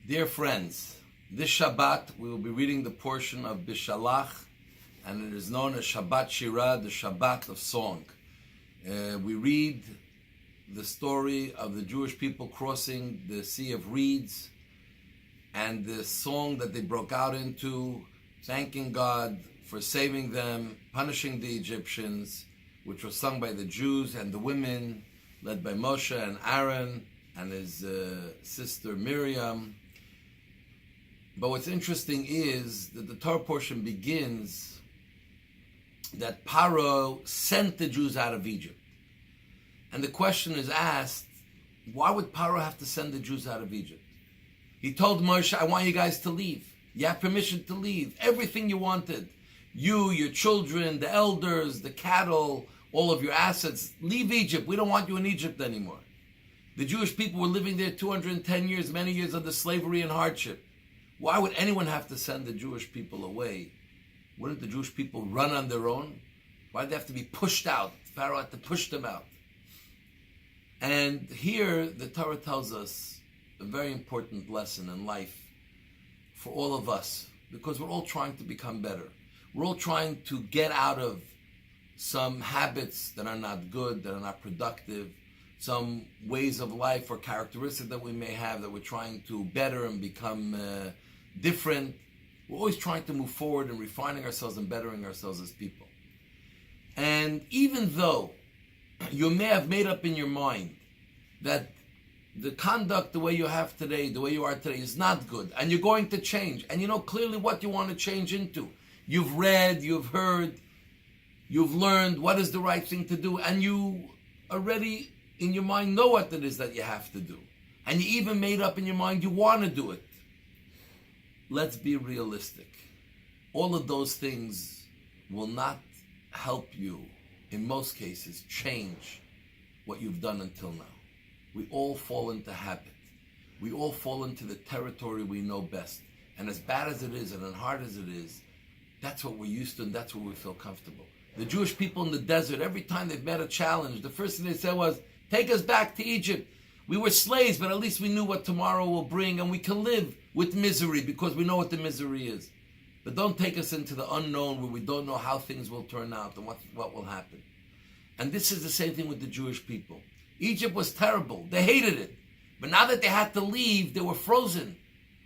Dear friends, this Shabbat we will be reading the portion of Bishalach, and it is known as Shabbat Shirah, the Shabbat of song. We read the story of the Jewish people crossing the Sea of Reeds and the song that they broke out into, thanking God for saving them, punishing the Egyptians, which was sung by the Jews and the women, led by Moshe and Aaron and his sister Miriam. But what's interesting is that the Torah portion begins that Paro sent the Jews out of Egypt. And the question is asked, why would Paro have to send the Jews out of Egypt? He told Moshe, I want you guys to leave. You have permission to leave. Everything you wanted. You, your children, the elders, the cattle, all of your assets. Leave Egypt. We don't want you in Egypt anymore. The Jewish people were living there 210 years, many years under slavery and hardship. Why would anyone have to send the Jewish people away? Wouldn't the Jewish people run on their own? Why did they have to be pushed out? Pharaoh had to push them out. And here the Torah tells us a very important lesson in life for all of us, because we're all trying to become better. We're all trying to get out of some habits that are not good, that are not productive, some ways of life or characteristics that we may have that we're trying to better and become different. We're always trying to move forward and refining ourselves and bettering ourselves as people. And even though you may have made up in your mind that the conduct, the way you have today, the way you are today is not good, and you're going to change, and you know clearly what you want to change into. You've read, you've heard, you've learned what is the right thing to do, and you already in your mind know what it is that you have to do. And you even made up in your mind you want to do it. Let's be realistic. All of those things will not help you, in most cases, change what you've done until now. We all fall into habit. We all fall into the territory we know best. And as bad as it is and as hard as it is, that's what we're used to and that's where we feel comfortable. The Jewish people in the desert, every time they've met a challenge, the first thing they said was, take us back to Egypt. We were slaves, but at least we knew what tomorrow will bring, and we can live with misery because we know what the misery is. But don't take us into the unknown where we don't know how things will turn out and what will happen. And this is the same thing with the Jewish people. Egypt was terrible. They hated it. But now that they had to leave, they were frozen.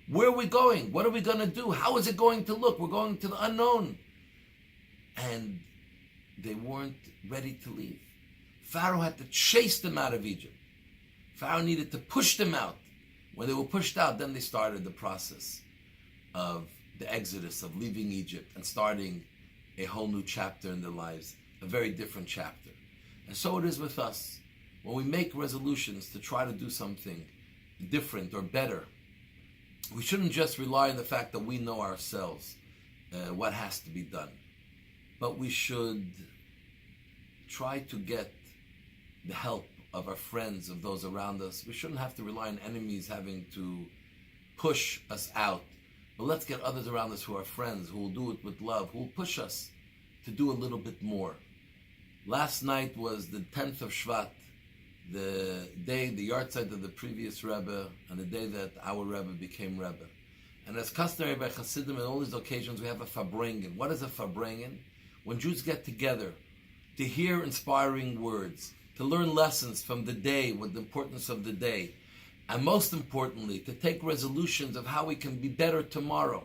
Where are we going? What are we going to do? How is it going to look? We're going to the unknown. And they weren't ready to leave. Pharaoh had to chase them out of Egypt. Pharaoh needed to push them out. When they were pushed out, then they started the process of the exodus, of leaving Egypt and starting a whole new chapter in their lives, a very different chapter. And so it is with us. When we make resolutions to try to do something different or better, we shouldn't just rely on the fact that we know ourselves what has to be done. But we should try to get the help of our friends, of those around us. We shouldn't have to rely on enemies having to push us out. But let's get others around us who are friends, who will do it with love, who will push us to do a little bit more. Last night was the 10th of Shvat, the day, the yahrzeit of the previous Rebbe, and the day that our Rebbe became Rebbe. And as customary by Chassidim, on all these occasions, we have a farbrengen. What is a farbrengen? When Jews get together to hear inspiring words, to learn lessons from the day, with the importance of the day, and most importantly, to take resolutions of how we can be better tomorrow.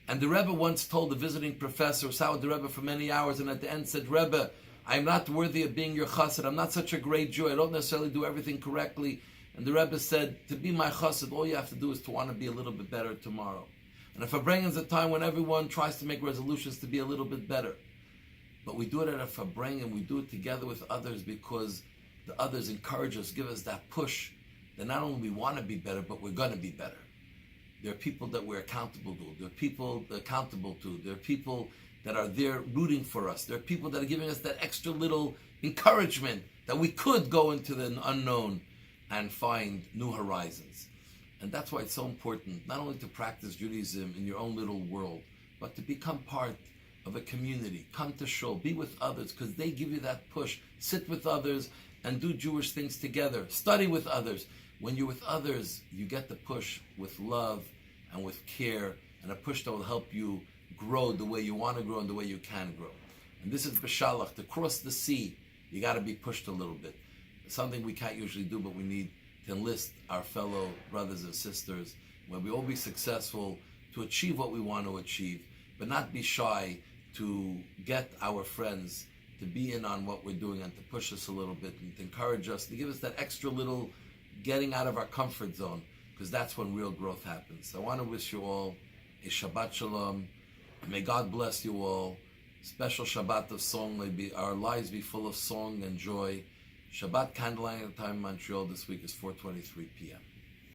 And the Rebbe once told the visiting professor, sat with the Rebbe for many hours, and at the end said, Rebbe, I'm not worthy of being your chassid. I'm not such a great Jew. I don't necessarily do everything correctly. And the Rebbe said, to be my chassid, all you have to do is to want to be a little bit better tomorrow. And if Farbrengen is a time when everyone tries to make resolutions to be a little bit better. But we do it at a Farbrengen, we do it together with others because the others encourage us, give us that push that not only we want to be better, but we're going to be better. There are people that we're accountable to. There are people accountable to. There are people that are there rooting for us. There are people that are giving us that extra little encouragement that we could go into the unknown and find new horizons. And that's why it's so important, not only to practice Judaism in your own little world, but to become part of a community. Come to shul, be with others, because they give you that push. Sit with others and do Jewish things together. Study with others. When you're with others, you get the push with love and with care, and a push that will help you grow the way you want to grow and the way you can grow. And this is B'Shalach. To cross the sea, you got to be pushed a little bit. It's something we can't usually do, but we need to enlist our fellow brothers and sisters, where we all be successful to achieve what we want to achieve, but not be shy to get our friends to be in on what we're doing and to push us a little bit and to encourage us, to give us that extra little getting out of our comfort zone, because that's when real growth happens. So I want to wish you all a Shabbat Shalom. May God bless you all. Special Shabbat of song. May our lives be full of song and joy. Shabbat candlelight time in Montreal this week is 4:23 p.m.